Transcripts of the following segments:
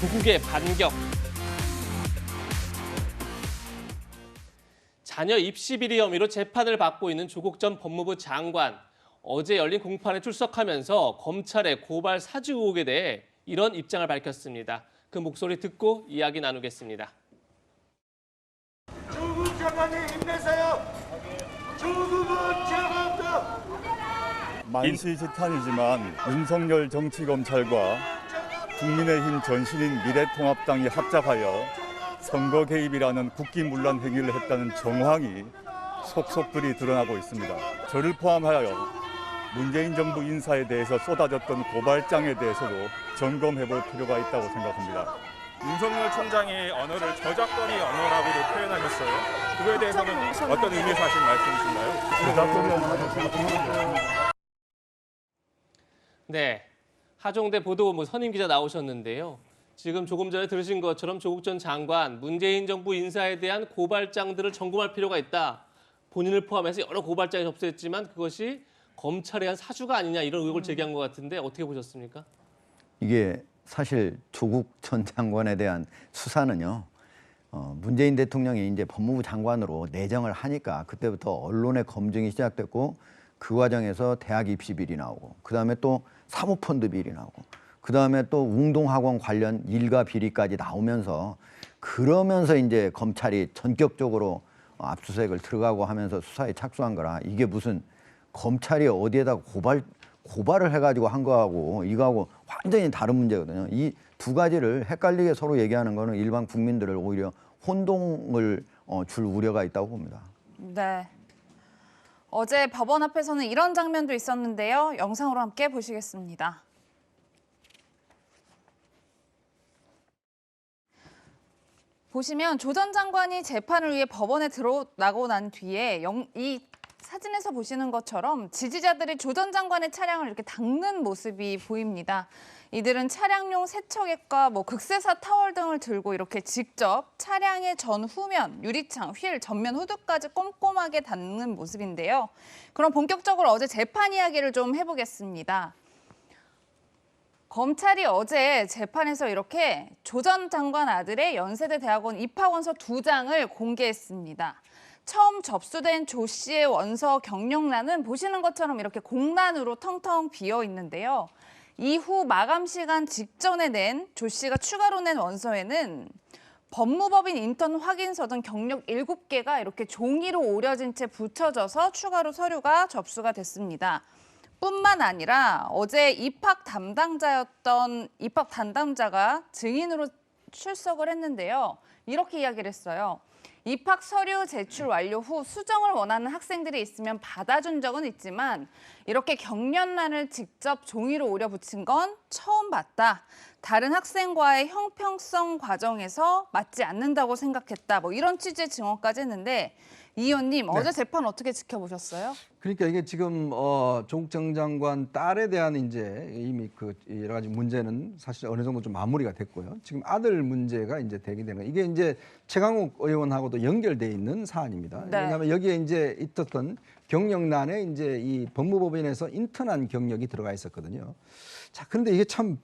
조국의 반격. 자녀 입시 비리 혐의로 재판을 받고 있는 조국 전 법무부 장관. 어제 열린 공판에 출석하면서 검찰의 고발 사주 의혹에 대해 이런 입장을 밝혔습니다. 그 목소리 듣고 이야기 나누겠습니다. 조국 장관님 힘내세요. 조국은 제가 만시지탄이지만 윤석열 정치검찰과 국민의힘 전신인 미래통합당이 합작하여 선거 개입이라는 국기문란 행위를 했다는 정황이 속속들이 드러나고 있습니다. 저를 포함하여 문재인 정부 인사에 대해서 쏟아졌던 고발장에 대해서도 점검해볼 필요가 있다고 생각합니다. 윤석열 총장의 언어를 저작거리 언어라고도 표현하셨어요. 그거에 대해서는 어떤 의미에서 하신 말씀이신가요? 저작거리 언어라고 네, 하종대 보도본부 선임 기자 나오셨는데요. 지금 조금 전에 들으신 것처럼 조국 전 장관, 문재인 정부 인사에 대한 고발장들을 점검할 필요가 있다. 본인을 포함해서 여러 고발장이 접수했지만 그것이 검찰에 한 사주가 아니냐 이런 의혹을 제기한 것 같은데 어떻게 보셨습니까? 이게 사실 조국 전 장관에 대한 수사는요. 문재인 대통령이 이제 법무부 장관으로 내정을 하니까 그때부터 언론의 검증이 시작됐고 그 과정에서 대학 입시 비리 나오고 그다음에 또 사모펀드 비리 나오고 그다음에 또 웅동학원 관련 일가 비리까지 나오면서 그러면서 이제 검찰이 전격적으로 압수수색을 들어가고 하면서 수사에 착수한 거라 이게 무슨 검찰이 어디에다가 고발을 해가지고 한 거하고 이거하고 완전히 다른 문제거든요. 이 두 가지를 헷갈리게 서로 얘기하는 거는 일반 국민들을 오히려 혼동을 줄 우려가 있다고 봅니다. 네. 어제 법원 앞에서는 이런 장면도 있었는데요. 영상으로 함께 보시겠습니다. 보시면 조 전 장관이 재판을 위해 법원에 들어나고 난 뒤에 이 사진에서 보시는 것처럼 지지자들이 조 전 장관의 차량을 이렇게 닦는 모습이 보입니다. 이들은 차량용 세척액과 극세사 타월 등을 들고 이렇게 직접 차량의 전후면, 유리창, 휠, 전면 후드까지 꼼꼼하게 닦는 모습인데요. 그럼 본격적으로 어제 재판 이야기를 좀 해보겠습니다. 검찰이 어제 재판에서 이렇게 조 전 장관 아들의 연세대 대학원 입학원서 2장을 공개했습니다. 처음 접수된 조 씨의 원서 경력란은 보시는 것처럼 이렇게 공란으로 텅텅 비어 있는데요. 이후 마감 시간 직전에 낸 조 씨가 추가로 낸 원서에는 법무법인 인턴 확인서 등 경력 7개가 이렇게 종이로 오려진 채 붙여져서 추가로 서류가 접수가 됐습니다. 뿐만 아니라 어제 입학 담당자가 증인으로 출석을 했는데요. 이렇게 이야기를 했어요. 입학 서류 제출 완료 후 수정을 원하는 학생들이 있으면 받아준 적은 있지만 이렇게 경련란을 직접 종이로 오려 붙인 건 처음 봤다. 다른 학생과의 형평성 과정에서 맞지 않는다고 생각했다. 이런 취지의 증언까지 했는데 이 의원님 어제 재판 어떻게 지켜보셨어요? 그러니까 이게 지금 조국 전 장관 딸에 대한 이제 이미 그 여러 가지 문제는 사실 어느 정도 좀 마무리가 됐고요. 지금 아들 문제가 이제 되게 되는 이게 이제 최강욱 의원하고도 연결돼 있는 사안입니다. 네. 왜냐하면 여기에 이제 있었던 경력란에 이제 이 법무법인에서 인턴한 경력이 들어가 있었거든요. 자, 그런데 이게 참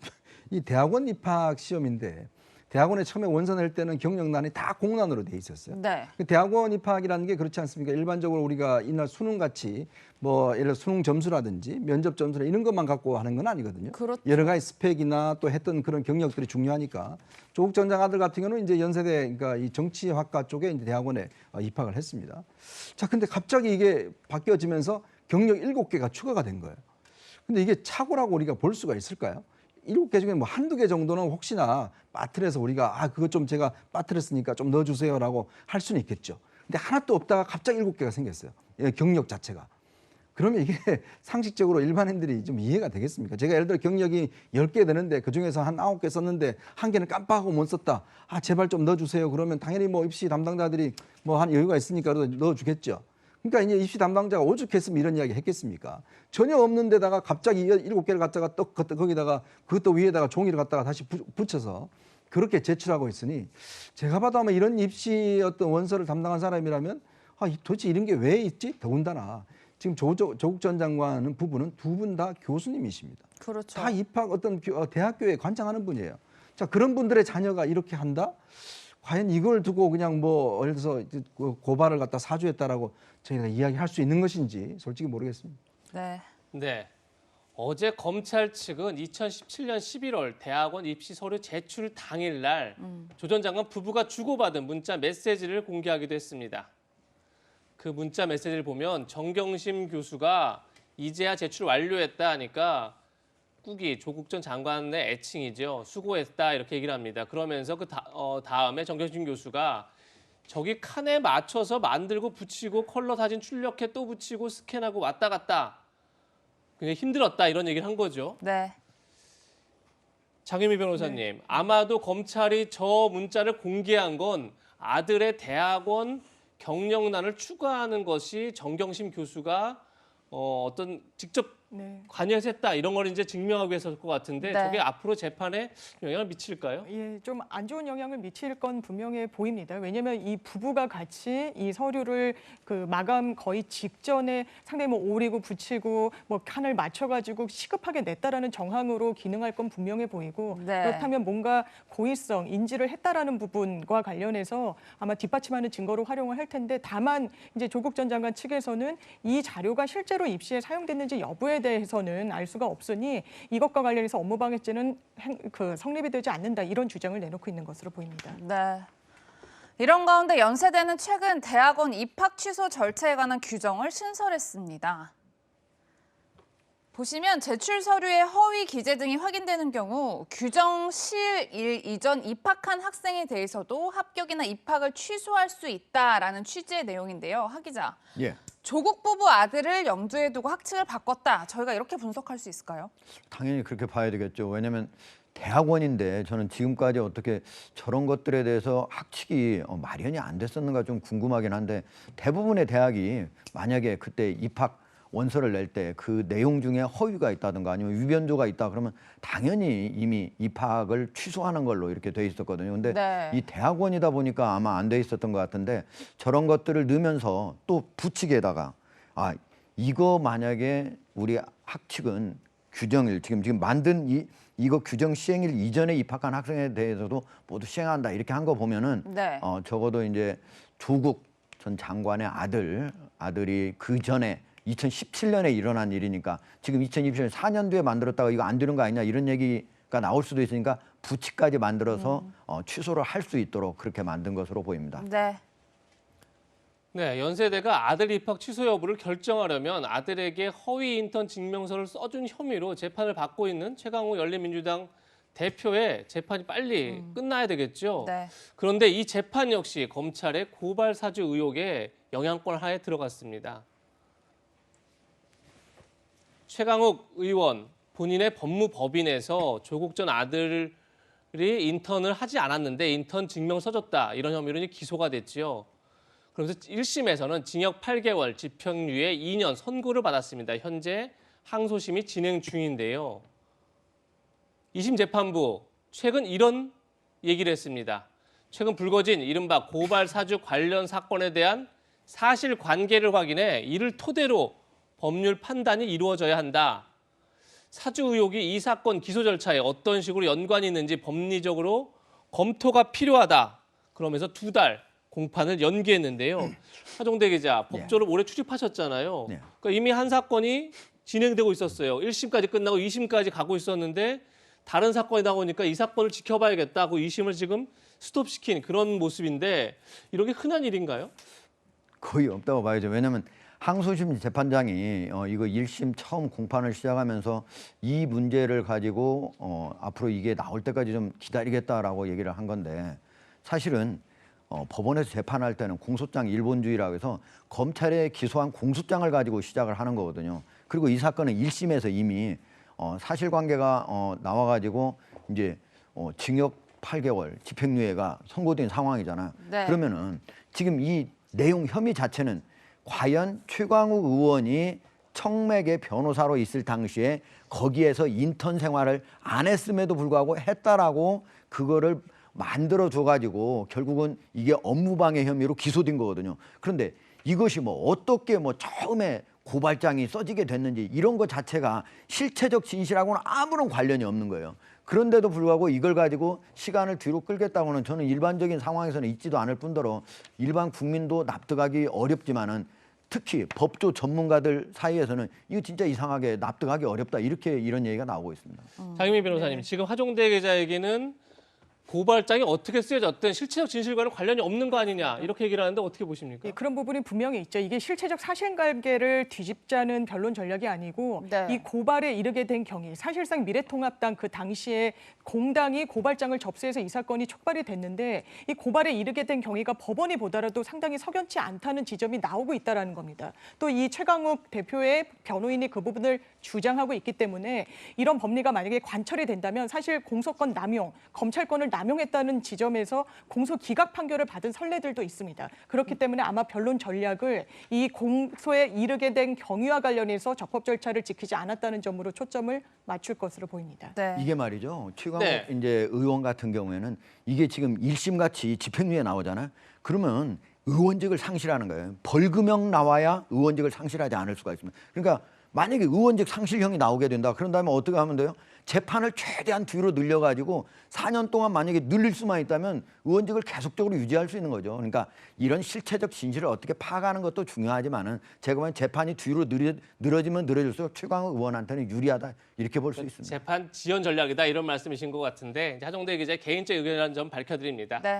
이 대학원 입학 시험인데. 대학원에 처음에 원서 낼 때는 경력란이 다 공란으로 돼 있었어요. 네. 대학원 입학이라는 게 그렇지 않습니까? 일반적으로 우리가 이날 수능같이 예를 들어 수능 점수라든지 면접 점수나 이런 것만 갖고 하는 건 아니거든요. 그렇죠. 여러 가지 스펙이나 또 했던 그런 경력들이 중요하니까 조국 전 장관 아들 같은 경우는 이제 연세대 그러니까 이 정치학과 쪽에 이제 대학원에 입학을 했습니다. 자, 근데 갑자기 이게 바뀌어지면서 경력 7개가 추가가 된 거예요. 근데 이게 착오라고 우리가 볼 수가 있을까요? 7개 중에 한두 개 정도는 혹시나 빠뜨려서 우리가 그것 좀 제가 빠뜨렸으니까 좀 넣어주세요라고 할 수는 있겠죠. 근데 하나도 없다가 갑자기 7개가 생겼어요. 경력 자체가. 그러면 이게 상식적으로 일반인들이 좀 이해가 되겠습니까? 제가 예를 들어 경력이 10개 되는데 그중에서 한 9개 썼는데 한 개는 깜빡하고 못 썼다. 제발 좀 넣어주세요. 그러면 당연히 입시 담당자들이 한 여유가 있으니까 넣어주겠죠. 그러니까 이제 입시 담당자가 오죽했으면 이런 이야기 했겠습니까? 전혀 없는 데다가 갑자기 7개를 갖다가 또 거기다가 그것도 위에다가 종이를 갖다가 다시 붙여서 그렇게 제출하고 있으니 제가 봐도 아마 이런 입시 어떤 원서를 담당한 사람이라면 도대체 이런 게 왜 있지? 더군다나 지금 조국 전 장관 부부는 두 분 다 교수님이십니다. 그렇죠. 다 입학 대학교에 관장하는 분이에요. 자, 그런 분들의 자녀가 이렇게 한다? 과연 이걸 두고 그냥 뭐 예를 들어서 고발을 갖다 사주했다라고 저희가 이야기할 수 있는 것인지 솔직히 모르겠습니다. 네. 네. 어제 검찰 측은 2017년 11월 대학원 입시 서류 제출 당일날 조 전 장관 부부가 주고받은 문자 메시지를 공개하기도 했습니다. 그 문자 메시지를 보면 정경심 교수가 이제야 제출 완료했다 하니까 꾹이 조국 전 장관의 애칭이죠. 수고했다 이렇게 얘기를 합니다. 그러면서 그 다음에 정경심 교수가 저기 칸에 맞춰서 만들고 붙이고 컬러 사진 출력해 또 붙이고 스캔하고 왔다 갔다. 굉장히 힘들었다 이런 얘기를 한 거죠. 네. 장유미 변호사님, 아마도 검찰이 저 문자를 공개한 건 아들의 대학원 경력난을 추가하는 것이 정경심 교수가 어떤 직접 네. 관여해서 했다 이런 걸 이제 증명하기 위해서일 것 같은데 네. 저게 앞으로 재판에 영향을 미칠까요? 예, 좀 안 좋은 영향을 미칠 건 분명해 보입니다. 왜냐하면 이 부부가 같이 이 서류를 그 마감 거의 직전에 상당히 뭐 오리고 붙이고 뭐 칸을 맞춰가지고 시급하게 냈다라는 정황으로 기능할 건 분명해 보이고 네. 그렇다면 뭔가 고의성 인지를 했다라는 부분과 관련해서 아마 뒷받침하는 증거로 활용을 할 텐데 다만 이제 조국 전 장관 측에서는 이 자료가 실제로 입시에 사용됐는지 여부에 대해서는 알 수가 없으니 이것과 관련해서 업무방해죄는 성립이 되지 않는다 이런 주장을 내놓고 있는 것으로 보입니다. 네. 이런 가운데 연세대는 최근 대학원 입학 취소 절차에 관한 규정을 신설했습니다. 보시면 제출 서류의 허위 기재 등이 확인되는 경우 규정 시일 이전 입학한 학생에 대해서도 합격이나 입학을 취소할 수 있다라는 취지의 내용인데요. 하 기자, 예. 조국 부부 아들을 염두에 두고 학칙을 바꿨다. 저희가 이렇게 분석할 수 있을까요? 당연히 그렇게 봐야 되겠죠. 왜냐하면 대학원인데 저는 지금까지 어떻게 저런 것들에 대해서 학칙이 마련이 안 됐었는가 좀 궁금하긴 한데 대부분의 대학이 만약에 그때 입학 원서를 낼 때 그 내용 중에 허위가 있다든가 아니면 위변조가 있다 그러면 당연히 이미 입학을 취소하는 걸로 이렇게 돼 있었거든요. 근데 네. 이 대학원이다 보니까 아마 안 돼 있었던 것 같은데 저런 것들을 넣으면서 또 붙이게다가 이거 만약에 우리 학칙은 규정일 지금 만든 이거 규정 시행일 이전에 입학한 학생에 대해서도 모두 시행한다 이렇게 한 거 보면은 네. 적어도 이제 조국 전 장관의 아들이 그 전에 2017년에 일어난 일이니까 지금 2027년 4년 뒤에 만들었다가 이거 안 되는 거 아니냐 이런 얘기가 나올 수도 있으니까 부칙까지 만들어서 취소를 할 수 있도록 그렇게 만든 것으로 보입니다. 네. 네, 연세대가 아들 입학 취소 여부를 결정하려면 아들에게 허위 인턴 증명서를 써준 혐의로 재판을 받고 있는 최강욱 열린민주당 대표의 재판이 빨리 끝나야 되겠죠. 네. 그런데 이 재판 역시 검찰의 고발 사주 의혹에 영향권 하에 들어갔습니다. 최강욱 의원 본인의 법무법인에서 조국 전 아들이 인턴을 하지 않았는데 인턴 증명서 줬다 이런 혐의로 기소가 됐지요. 그래서 1심에서는 징역 8개월, 집행유예 2년 선고를 받았습니다. 현재 항소심이 진행 중인데요. 2심 재판부 최근 이런 얘기를 했습니다. 최근 불거진 이른바 고발 사주 관련 사건에 대한 사실관계를 확인해 이를 토대로 법률 판단이 이루어져야 한다. 사주 의혹이 이 사건 기소 절차에 어떤 식으로 연관이 있는지 법리적으로 검토가 필요하다. 그러면서 2달 공판을 연기했는데요. 하종대 기자, 법조를 올해 출입하셨잖아요. 네. 그러니까 이미 한 사건이 진행되고 있었어요. 1심까지 끝나고 2심까지 가고 있었는데 다른 사건이 나오니까 이 사건을 지켜봐야겠다고 2심을 지금 스톱시킨 그런 모습인데 이런 게 흔한 일인가요? 거의 없다고 봐야죠. 왜냐하면 항소심 재판장이 이거 1심 처음 공판을 시작하면서 이 문제를 가지고 앞으로 이게 나올 때까지 좀 기다리겠다라고 얘기를 한 건데 사실은 법원에서 재판할 때는 공소장 일본주의라고 해서 검찰에 기소한 공소장을 가지고 시작을 하는 거거든요. 그리고 이 사건은 1심에서 이미 사실관계가 나와가지고 이제 징역 8개월, 집행유예가 선고된 상황이잖아요. 네. 그러면은 지금 이 내용 혐의 자체는 과연 최광욱 의원이 청맥의 변호사로 있을 당시에 거기에서 인턴 생활을 안 했음에도 불구하고 했다라고 그거를 만들어 줘가지고 결국은 이게 업무방해 혐의로 기소된 거거든요. 그런데 이것이 어떻게 처음에 고발장이 써지게 됐는지 이런 것 자체가 실체적 진실하고는 아무런 관련이 없는 거예요. 그런데도 불구하고 이걸 가지고 시간을 뒤로 끌겠다고는 저는 일반적인 상황에서는 있지도 않을 뿐더러 일반 국민도 납득하기 어렵지만은 특히 법조 전문가들 사이에서는 이거 진짜 이상하게 납득하기 어렵다 이렇게 이런 얘기가 나오고 있습니다. 장희민 변호사님, 지금 하종대 기자에게는 고발장이 어떻게 쓰여졌든 실체적 진실과는 관련이 없는 거 아니냐 이렇게 얘기를 하는데 어떻게 보십니까? 예, 그런 부분이 분명히 있죠. 이게 실체적 사실관계를 뒤집자는 변론 전략이 아니고 네. 이 고발에 이르게 된 경위, 사실상 미래통합당 그 당시에 공당이 고발장을 접수해서 이 사건이 촉발이 됐는데 이 고발에 이르게 된 경위가 법원이 보더라도 상당히 석연치 않다는 지점이 나오고 있다는 겁니다. 또 이 최강욱 대표의 변호인이 그 부분을 주장하고 있기 때문에 이런 법리가 만약에 관철이 된다면 사실 공소권 남용, 검찰권을 남용했다는 지점에서 공소 기각 판결을 받은 선례들도 있습니다. 그렇기 때문에 아마 변론 전략을 이 공소에 이르게 된 경위와 관련해서 적법 절차를 지키지 않았다는 점으로 초점을 맞출 것으로 보입니다. 네. 이게 말이죠. 최강욱 네. 이제 의원 같은 경우에는 이게 지금 1심 같이 집행유예 나오잖아요. 그러면 의원직을 상실하는 거예요. 벌금형 나와야 의원직을 상실하지 않을 수가 있습니다. 그러니까 만약에 의원직 상실형이 나오게 된다. 그런다면 어떻게 하면 돼요? 재판을 최대한 뒤로 늘려가지고 4년 동안 만약에 늘릴 수만 있다면 의원직을 계속적으로 유지할 수 있는 거죠. 그러니까 이런 실체적 진실을 어떻게 파악하는 것도 중요하지만은 제가 보면 재판이 뒤로 늘어지면 늘어질수록 최강욱 의원한테는 유리하다 이렇게 볼 수 있습니다. 재판 지연 전략이다 이런 말씀이신 것 같은데 이제 하종대 기자의 개인적 의견이라는 점 밝혀드립니다. 네.